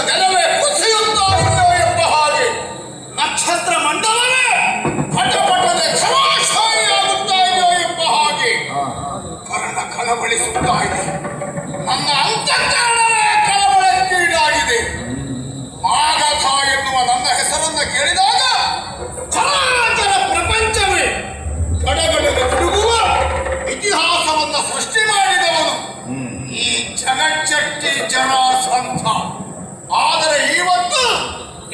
ನೆಲವೇ ಕುಸಿಯುತ್ತಾ ಇದೆಯೋ ಎಂಬ ಹಾಗೆ ನಕ್ಷತ್ರ ಮಂಡಲವೇ ಪಟಪಟನೆ ಕ್ಷಮಾಶಾಲಿಯಾಗುತ್ತಾ ಇದೆಯೋ ಎಂಬ ಹಾಗೆ ಕರ್ಣ ಕಳವಳಿಸುತ್ತಾ ಇದೆ. ನನ್ನ ಅಂತಃಕರಣವೇ ಕಳವಳಕ್ಕೀಡಾಗಿದೆ. ಮಾಗಧ ಎನ್ನುವ ನನ್ನ ಹೆಸರನ್ನು ಕೇಳಿದಾಗ ಚರಾಚರ ಪ್ರಪಂಚವೇ ಗಡಗಡಗೆ ತಿರುಗುವ ಇತಿಹಾಸವನ್ನು ಸೃಷ್ಟಿ ಮಾಡಿದವನು ಈ ಜಗಚ್ಚಟ್ಟಿ ಜರಾಸಂಧ. ಆದರೆ ಇವತ್ತು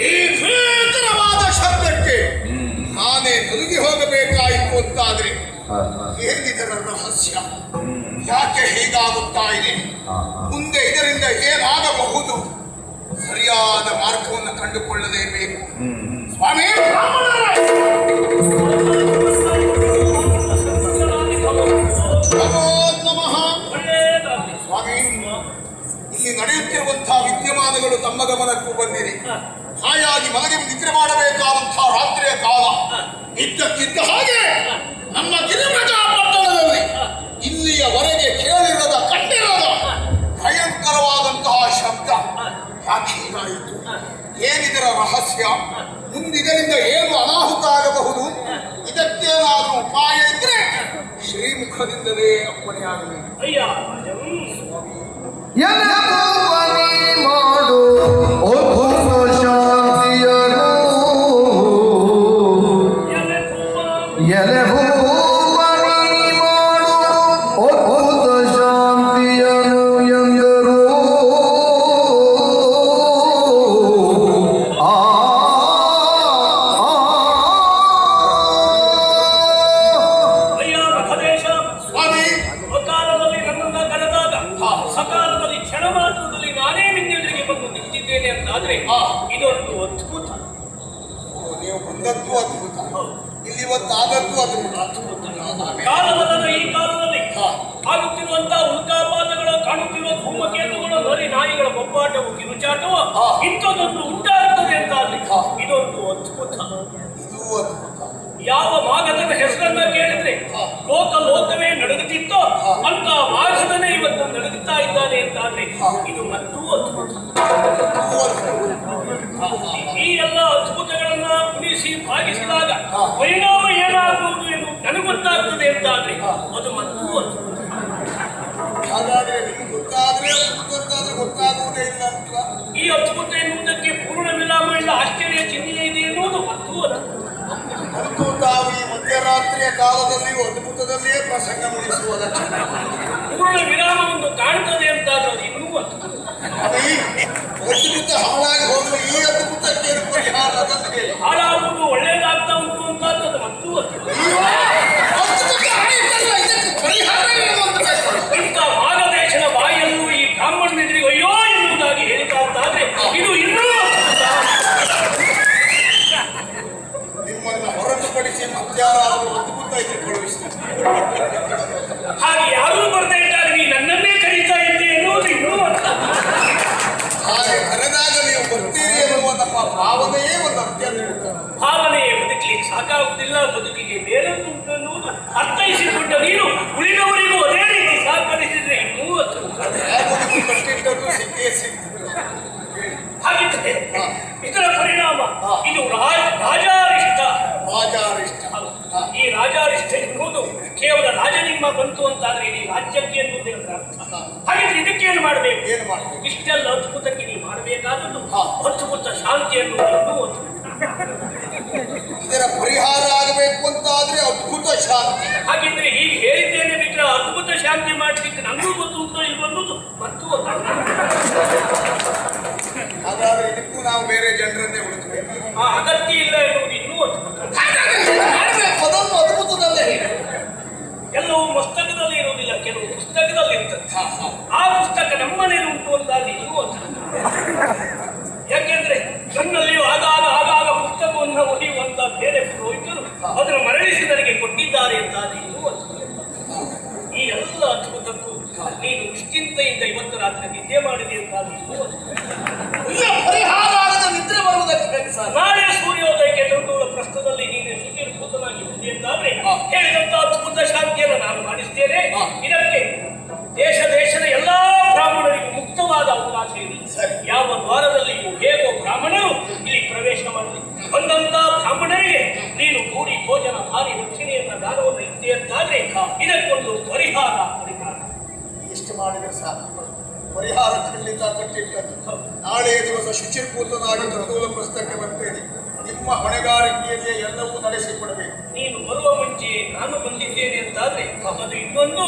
ಈ ಭೀಕರವಾದ ಶಬ್ದಕ್ಕೆ ನಾನೇ ನಲುಗಿ ಹೋಗಬೇಕಾಯಿತು ಅಂತಾದ್ರೆ ಏನಿದರ ರಹಸ್ಯ? ಯಾಕೆ ಹೀಗಾಗುತ್ತಾ ಇದೆ? ಮುಂದೆ ಇದರಿಂದ ಏನಾಗಬಹುದು? ಸರಿಯಾದ ಮಾರ್ಗವನ್ನು ಕಂಡುಕೊಳ್ಳಲೇಬೇಕು. ಸ್ವಾಮಿ ನಮಃ. ಸ್ವಾಮಿ, ಇಲ್ಲಿ ನಡೆಯುತ್ತಿರುವಂತಹ ವಿದ್ಯಮಾನಗಳು ತಮ್ಮ ಗಮನಕ್ಕೂ ಬಂದಿದೆ. ಹಾಯಾಗಿ ಮನೆಗೆ ನಿದ್ರೆ ಮಾಡಬೇಕಾದಂತಹ ರಾತ್ರಿಯ ಕಾಲ. ಇದ್ದಕ್ಕಿದ್ದ ಹಾಗೆ ನಮ್ಮ ಗಿರಿಮಜಾ ಪಟ್ಟಣದಲ್ಲಿ ಇಲ್ಲಿಯವರೆಗೆ ಕೇಳಿರದ ಕಂಡಿರದ ಭಯಂಕರವಾದಂತಹ ಶಬ್ದ ಯಾಕೆ ಹೀಗಾಯಿತು? ಏನಿದರ ರಹಸ್ಯ? ಮುಂದಿದರಿಂದ ಏನು ಅನಾಹುತ ಆಗಬಹುದು? ಇದಕ್ಕೇನಾದರೂ ಉಪಾಯ ಇದ್ರೆ ಶ್ರೀಮುಖದಿಂದಲೇ ಅಪ್ಪಣೆಯಾಗಬೇಕು. ಇದೊಂದು ಅದ್ಭುತ. ನೀವು ಬಂದದ್ದು ಅದ್ಭುತ, ಇಲ್ಲಿ ಇವತ್ತಾದದ್ದು ಅದ್ಭುತ. ಕಾಲವಲ್ಲದ ಈ ಕಾಲದಲ್ಲಿ ಆಗುತ್ತಿರುವಂತಹ ಉಲ್ಕಾಪಾತಗಳು, ಕಾಣುತ್ತಿರುವ ಧೂಮಕೇತುಗಳು, ನರಿ ನಾಯಿಗಳ ಬೊಬ್ಬಾಟವು, ಕಿರುಚಾಟವು ಇಂಥದ್ದೊಂದು ಉಂಟಾಗುತ್ತದೆ ಅಂತಾದ್ರೆ ಇದೊಂದು ಅದ್ಭುತ. ಇದು ಅದ್ಭುತ. ಯಾವ ಮಾಗಧನ ಹೆಸರನ್ನ ಕೇಳಿದ್ರೆ ಲೋಕವೇ ನಡುಗುತ್ತಿತ್ತೋ ಅಂತ ಮಾಗಧನೇ ಇವತ್ತು ನಡುಗುತ್ತಾ ಇದ್ದಾನೆ ಅಂತಾದ್ರೆ ಇದು ಮತ್ತೂ ಅದ್ಭುತ. ಈ ಎಲ್ಲ ಅದ್ಭುತಗಳನ್ನ ಕುಣಿಸಿ ಭಾಗಿಸಿದಾಗ ಪರಿಣಾಮ ಏನಾಗುವುದು ಎಂದು ನನಗೊತ್ತಾಗ್ತದೆ ಅಂತಾದ್ರೆ ಅದು ಮತ್ತೂ ಅದ್ಭುತ. ಹಾಗಾದ್ರೆ ನಿಮ್ಗೆ ಗೊತ್ತಾದ್ರೆ ಗೊತ್ತಾಗುವುದೇ ಇಲ್ಲ ಅಂತ. ಈ ಅದ್ಭುತ ಎನ್ನುವುದಕ್ಕೆ ಪೂರ್ಣ ವಿರಾಮ ಇಲ್ಲ, ಆಶ್ಚರ್ಯ ಚಿಹ್ನೆ ಇದೆ ಎನ್ನುವುದು ಮತ್ತೂ ಅದ್ಭುತ. ಅಂತೂ ತಾವು ಈ ಮಧ್ಯರಾತ್ರಿಯ ಕಾಲದಲ್ಲಿಯೂ ಅದ್ಭುತದಲ್ಲಿಯೇ ಪ್ರಸಂಗ ಮುಗಿಸುವ ಲಕ್ಷಣ. ಪೂರ್ಣ ವಿರಾಮ ಒಂದು ಕಾಣ್ತದೆ ಅಂತಾದ್ರೆ ಅದು ಇನ್ನೂ ಅದ್ಭುತ. ಅದ್ಭುತ ಹಾಳಾಗಿ ಹೋಗಲು ಈ ಅದ್ಭುತಕ್ಕೆ ಪರಿಹಾರ ಹಾಳಾಗುವುದು ಒಳ್ಳೇದಾಗ್ತಾ ಉಂಟು ಅಂತ ಅದು ಮತ್ತೂ ಅದ್ಭುತ. ಇಂಥ ಮಾಗದೇಶನ ಬಾಯಲ್ಲೂ ಈ ಬ್ರಾಹ್ಮಣನಿದ್ರಿಗೆ ಅಯ್ಯೋ ಎನ್ನುವುದಾಗಿ ಹೇಳಿತಾ ಅಂತಾದ್ರೆ ಇದು ಇನ್ನೂ ಅದ್ಭುತ. ನಿಮ್ಮನ್ನು ಹೊರತುಪಡಿಸಿ ಮತ್ತಾರಾದರೂ ಅದ್ಭುತ ಇಟ್ಟುಕೊಳ್ಳುವಿಸಿ. ಹಾಗೆ ಯಾರೂ ಬರ್ತಾ ಇದ್ದಾಗ ನೀ ನನ್ನನ್ನೇ ಕರೀತಾ ಇದ್ದೆ ಎನ್ನುವುದು ಇನ್ನೂ ಅದ್ಭುತ. ಹಾಗೆ ಕರೆದಾಗ ನೀವು ಬರ್ತೀರಿ ಎನ್ನುವ ನಮ್ಮ ಭಾವನೆಯೇ ಒಂದು ಅತ್ಯದ್ಭುತ. ಭಾವನೆಯೇ ಬದುಕಲಿಕ್ಕೆ ಸಾಕಾಗುವುದಿಲ್ಲ, ಬದುಕಿಗೆ ಬೇರೊಂದುಂಟು ಎನ್ನುವುದು ಅರ್ಥೈಸಿಕೊಂಡ ನೀನು ಉಳಿದವರಿಗೂ ಅದೇ ರೀತಿ ಸಹಕರಿಸಿದ್ರೆ ಇನ್ನೂ ಅದ್ಭುತ. ಕಟ್ಟಿಟ್ಟದ್ದು ಸಿಕ್ಕೇ ಸಿಕ್ತು. ಹಾಗಿದ್ರೆ ಇದರ ಪರಿಣಾಮ ಇದು ರಾಜಾರಿಷ್ಟ. ಈ ರಾಜಾರಿಷ್ಟ ಎನ್ನುವುದು ಕೇವಲ ರಾಜನಿಂದ ಬಂತು ಅಂತಾದ್ರೆ ಇಡೀ ರಾಜ್ಯಕ್ಕೆ ಎನ್ನುವುದೇ ಅರ್ಥ. ಹಾಗಿದ್ರೆ ಇದಕ್ಕೇನು ಮಾಡಬೇಕು? ಇಷ್ಟೆಲ್ಲ ಅದ್ಭುತಕ್ಕೆ ನೀವು ಮಾಡಬೇಕಾದದ್ದು ಅದ್ಭುತ ಶಾಂತಿ ಎನ್ನುವುದು ಇನ್ನೂ ಅದ್ಭುತ. ಇದರ ಪರಿಹಾರ ಆಗಬೇಕು ಅಂತಾದ್ರೆ ಅದ್ಭುತ ಶಾಂತಿ. ಹಾಗಿದ್ರೆ ಹೀಗೆ ಹೇಳಿದ್ದೇನೆ ಬಿಟ್ಟರೆ ಅದ್ಭುತ ಶಾಂತಿ ಮಾಡಲಿಕ್ಕೆ ನಮಗೂ ಗೊತ್ತುಂಟೋ ಇಲ್ವ ಅನ್ನೋದು ಮತ್ತು ಹಾಗಾದ್ರೆ ಇದಕ್ಕೂ ನಾವು ಬೇರೆ ಜನರನ್ನೇ ಹುಡುಕಬೇಕು. ಆ ಅಗತ್ಯ ಇಲ್ಲ ಎನ್ನುವುದು ಇನ್ನೂ ಅದ್ಭುತ. ಅದೊಂದು ಅದ್ಭುತದಲ್ಲೇ ಎಲ್ಲವೂ ಮಸ್ತಕದಲ್ಲಿ ಇರುವುದಿಲ್ಲ, ಕೆಲವು ಪುಸ್ತಕದಲ್ಲಿ ಇರ್ತದೆ. ಆ ಪುಸ್ತಕ ನಮ್ಮನೇಲಿ ಉಂಟು ಅಂತಾದ್ರೆ ಇನ್ನೂ ಅದ್ಭುತ. ಯಾಕೆಂದ್ರೆ ನನ್ನಲ್ಲಿಯೂ ಆಗಾಗ ಪುಸ್ತಕವನ್ನು ಓದಿಯುವಂತ ಬೇರೆ ಪುರೋಹಿತರು ಅದನ್ನು ಮರಳಿಸಿ ನನಗೆ ಕೊಟ್ಟಿದ್ದಾರೆ ಅಂತಾದ್ರೆ ಇನ್ನೂ ಅದ್ಭುತ. ಈ ಎಲ್ಲ ಅದ್ಭುತಕ್ಕೂ ನೀನು ನಿಶ್ಚಿಂತೆಯಿಂದ ಇವತ್ತು ರಾತ್ರಿ ನಿದ್ದೆ ಮಾಡಿದೆ ಅಂತಾದ್ರೆ ಇನ್ನೂ ಅದ್ಭುತ. ಪರಿಹಾರ ಆಗದ ನಿದ್ರೆ ಬರುವುದಕ್ಕೆ ನಾಳೆ ಸೂರ್ಯೋದಯಕ್ಕೆ ದೊಡ್ಡ ಪ್ರಶ್ನದಲ್ಲಿ ನೀನು ಶುಚಿರ್ಭೂತನಾಗಿ ಇರುವುದೇ ಅಂತಾದ್ರೆ ಹೇಳಿದಂತ ಅದ್ಭುತ ಶಾಂತಿಯನ್ನು ನಾನು ಮಾಡಿಸ್ತೇನೆ. ಇದಕ್ಕೆ ದೇಶದ ಎಲ್ಲಾ ಬ್ರಾಹ್ಮಣರಿಗೂ ಮುಕ್ತವಾದ ಅವಕಾಶ ಇದೆ. ಯಾವ ದ್ವಾರದಲ್ಲಿ ನೀವು ಹೇಗೋ ಬ್ರಾಹ್ಮಣರು ಇಲ್ಲಿ ಪ್ರವೇಶ ಮಾಡಿ ಬಂದಂತ ಬ್ರಾಹ್ಮಣರಿಗೆ ನೀನು ಕೂಡಿ ಭೋಜನ ಭಾರಿ ದಕ್ಷಿಣೆಯನ್ನ ದಾನವನ್ನು ಇದ್ದೆ ಅಂತಾದ್ರೆ ಇದಕ್ಕೊಂದು ಪರಿಹಾರ. ಇಷ್ಟು ಮಾಡಿದರೆ ಸಾಕು. ಪರಿಹಾರ ಖಂಡಿತ ಕಟ್ಟಿಟ್ಟದ್ದು. ನಾಳೆಯ ದಿವಸ ಶುಚಿರ್ಭೂತನಾಗಿ ತಂದೂಲ ಪ್ರಸ್ತಕ್ಕೆ ಬರ್ತೇನೆ. ನಿಮ್ಮ ಹೊಣೆಗಾರಿಕೆಯಲ್ಲೇ ಎಲ್ಲವೂ ನಡೆಸಿಕೊಡಬೇಕು. ನೀನು ಬರುವ ಮುಂಚೆ ನಾನು ಬಂದಿದ್ದೇನೆ ಅಂತಾದ್ರೆ ಅದು ಇನ್ನೊಂದು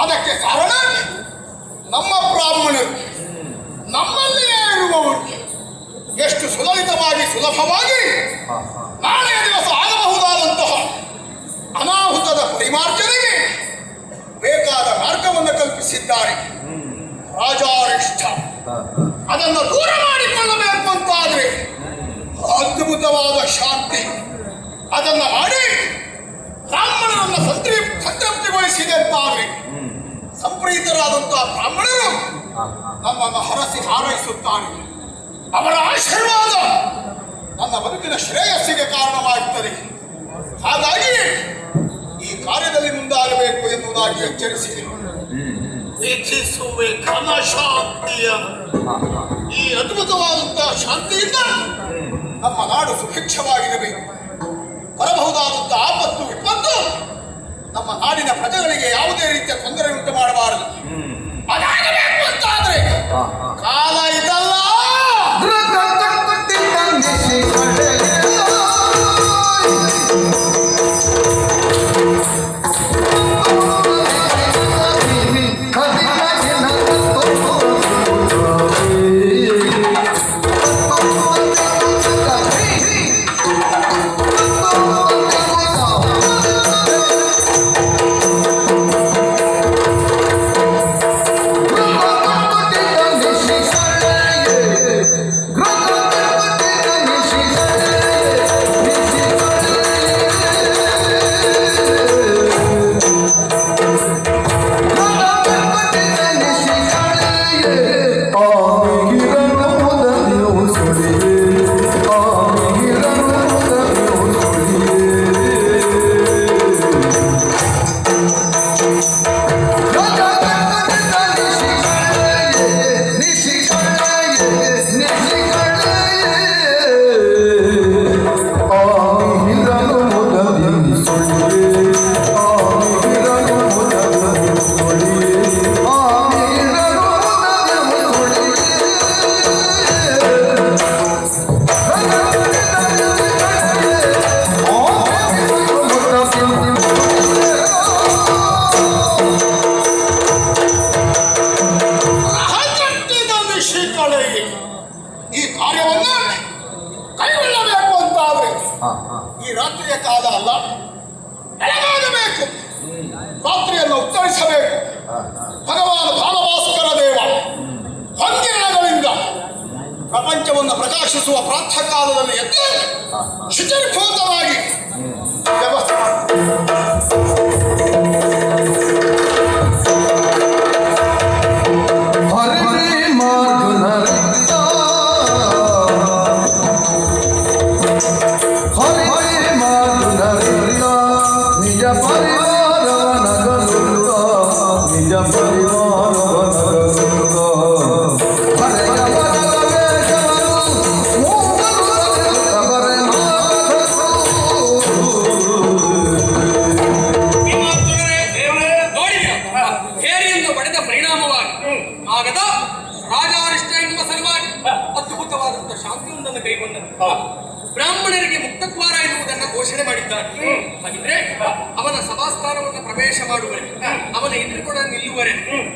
ಅದಕ್ಕೆ ಕಾರಣ ನಮ್ಮ ಬ್ರಾಹ್ಮಣರು ನಮ್ಮಲ್ಲಿಯೇ ಇರುವವರು ಎಷ್ಟು ಸುಲಲಿತವಾಗಿ ಸುಲಭವಾಗಿ ನಾಳೆಯ ದಿವಸ ಆಗಬಹುದಾದಂತಹ ಅನಾಹುತದ ಪರಿಮಾರ್ಜನೆಗೆ ಬೇಕಾದ ಮಾರ್ಗವನ್ನು ಕಲ್ಪಿಸಿದ್ದಾರೆ. ರಾಜಾರಿಷ್ಠ ಅದನ್ನು ದೂರ ಮಾಡಿಕೊಳ್ಳಬೇಕು ಅಂತಾದ್ರೆ ಅದ್ಭುತವಾದ ಶಾಂತಿ ಅದನ್ನು ಮಾಡಿ ಬ್ರಾಹ್ಮಣರನ್ನು ಸಂತೃಪ್ತಿಗೊಳಿಸಿದೆ ಅಂತಾದ್ರೆ ಸಂಪ್ರೀತರಾದಂತಹ ಬ್ರಾಹ್ಮಣರು ನಮ್ಮನ್ನು ಹರಸಿ ಹಾರೈಸುತ್ತಾರೆ. ಅವರ ಆಶೀರ್ವಾದ ನನ್ನ ಬದುಕಿನ ಶ್ರೇಯಸ್ಸಿಗೆ ಕಾರಣವಾಗುತ್ತದೆ. ಹಾಗಾಗಿ ಈ ಕಾರ್ಯದಲ್ಲಿ ಮುಂದಾಗಬೇಕು ಎನ್ನುವುದಾಗಿ ಎಚ್ಚರಿಸಿದೆ. ಇಚ್ಛಿಸುವೆ ಘನ ಶಾಂತಿಯ ಈ ಅದ್ಭುತವಾದಂತಹ ಶಾಂತಿಯಿಂದ ನಮ್ಮ ನಾಡು ಸುಭಿಕ್ಷವಾಗಿರಬೇಕು. ಬರಬಹುದಾದಂತಹ ಆಪತ್ತು ವಿಪತ್ತು ನಮ್ಮ ನಾಡಿನ ಪ್ರಜೆಗಳಿಗೆ ಯಾವುದೇ ರೀತಿಯ ತೊಂದರೆ ಉಂಟು ಮಾಡಬಾರದು. ಅದಾಗಬೇಕು ಅಂತಾದ್ರೆ ಕಾಲ ಇದಲ್ಲ. ಈ ರಾತ್ರಿಯ ಕಾಲ ಅಲ್ಲ, ಬೆಳಗಾಗಬೇಕು, ರಾತ್ರಿಯನ್ನು ಉತ್ತರಿಸಬೇಕು. ಭಗವಾನ ಬಾಲಭಾಸ್ಕರ ದೇವ ಹೊಂದಿರಣಗಳಿಂದ ಪ್ರಪಂಚವನ್ನು ಪ್ರಕಾಶಿಸುವ ಪ್ರಾತಃ ಕಾಲದಲ್ಲಿ ಎದ್ದು ಶುಚಿರ್ಭೂತವಾಗಿ ವ್ಯವಸ್ಥೆ ಬ್ರಾಹ್ಮಣರಿಗೆ ಮುಕ್ತದ್ವಾರ ಎನ್ನುವುದನ್ನು ಘೋಷಣೆ ಮಾಡಿದ್ದಾನೆ. ಹಾಗಿದ್ರೆ ಅವನ ಸಭಾಸ್ಥಾನವನ್ನು ಪ್ರವೇಶ ಮಾಡುವರೆ, ಅವನ ಎದುರುಗೂಡ ನಿಲ್ಲುವರೆ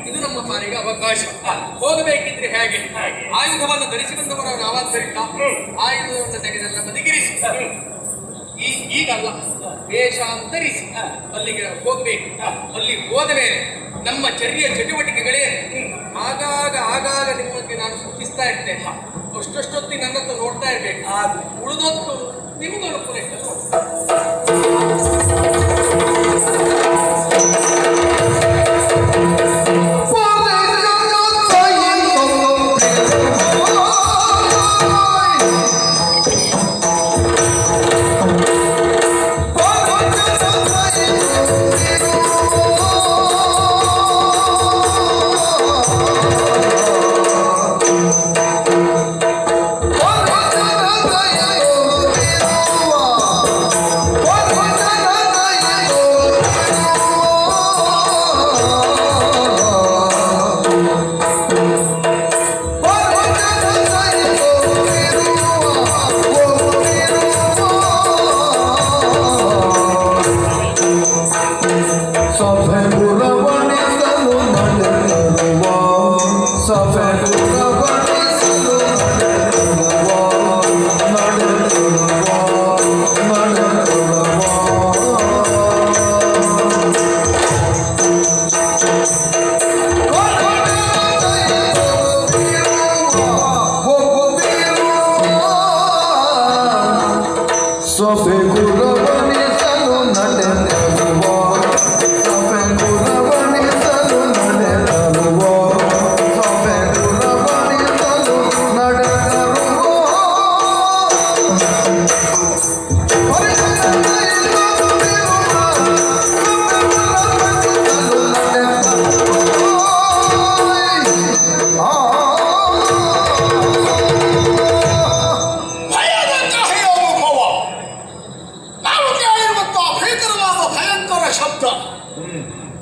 ಇದು ನಮ್ಮ ಪಾಲಿಗೆ ಅವಕಾಶ. ಹೋಗಬೇಕಿದ್ರೆ ಹೇಗೆ? ಆಯುಧವನ್ನು ಧರಿಸಿ ಬಂದವರ ನಾವಾದ್ದರಿಂದ ಆಯುಧವನ್ನು ತೆಗೆದೆಲ್ಲ ಬದಿಗಿರಿಸಿ ಈಗಲ್ಲ ವೇಷಾಂತರಿಸಿ ಅಲ್ಲಿಗೆ ಹೋಗ್ಬೇಕು. ಅಲ್ಲಿ ಹೋದ ಮೇಲೆ ನಮ್ಮ ಚರ್ಯ ಚಟುವಟಿಕೆಗಳೇ ಆಗಾಗ ನಿಮಗೆ ನಾನು ಸೂಚಿಸ್ತಾ ಇರ್ತೇನೆ. ಅಷ್ಟೊತ್ತಿ ನನ್ನನ್ನು ನೋಡ್ತಾ ಇರ್ಬೇಕು. ಉಳಿದೊತ್ತು ನಿಮಗೂ ಅನುಕೂಲ ಇರ್ತದೆ.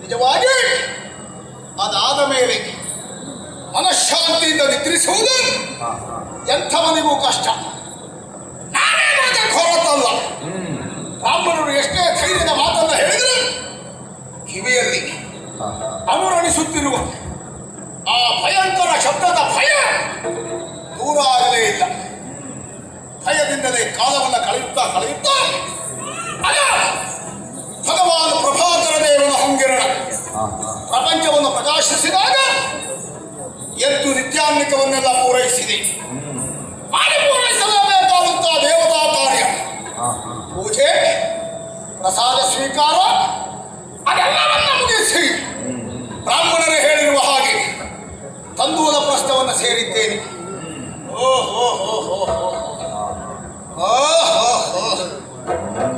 ನಿಜವಾಗಿ ಅದಾದ ಮೇಲೆ ಮನಃಶಾಂತಿಯಿಂದ ನಿದ್ರಿಸುವುದು ಎಂಥವನಿಗೂ ಕಷ್ಟ. ನಾನೇ ಹೊರತಲ್ಲ. ಬ್ರಾಹ್ಮಣರು ಎಷ್ಟೇ ಧೈರ್ಯದ ಮಾತನ್ನು ಹೇಳಿದರು ಕಿವಿಯಲ್ಲಿ ಅನುರಣಿಸುತ್ತಿರುವ ಆ ಭಯಂಕರ ಶಬ್ದದ ಭಯ ದೂರ ಆಗಲೇ ಇಲ್ಲ. ಭಯದಿಂದಲೇ ಕಾಲವನ್ನು ಕಳೆಯುತ್ತಾ ಆಗ ಭಗವಾನ ಪ್ರಭಾಕರ ದೇವನ ಹೊಂಗಿರಣ ಪ್ರಪಂಚವನ್ನು ಪ್ರಕಾಶಿಸಿದಾಗ ಎದ್ದು ನಿತ್ಯಾನ್ನಿಕವನ್ನೆಲ್ಲ ಪೂರೈಸಿದೆ. ಮಾಡಿ ಪೂರೈಸಲೇಬೇಕಾದಂತಹ ದೇವತಾ ಕಾರ್ಯ, ಪೂಜೆ, ಪ್ರಸಾದ ಸ್ವೀಕಾರ ಅದೆಲ್ಲವನ್ನ ಮುಗಿಸಿ ಬ್ರಾಹ್ಮಣರೇ ಹೇಳಿರುವ ಹಾಗೆ ತಂದೂಲ ಪ್ರಸ್ಥವನ್ನು ಸೇರಿದ್ದೇನೆ.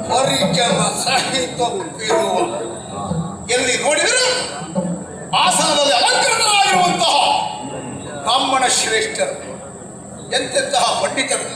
ಪರಿಚಯ ಸಹಿತ ಎಲ್ಲಿ ನೋಡಿದರೂ ಆಸನದಲ್ಲಿ ಅಲಂಕೃತರಾಗಿರುವಂತಹ ಬ್ರಾಹ್ಮಣ ಶ್ರೇಷ್ಠರು, ಎಂತೆಂತಹ ಪಂಡಿತರು.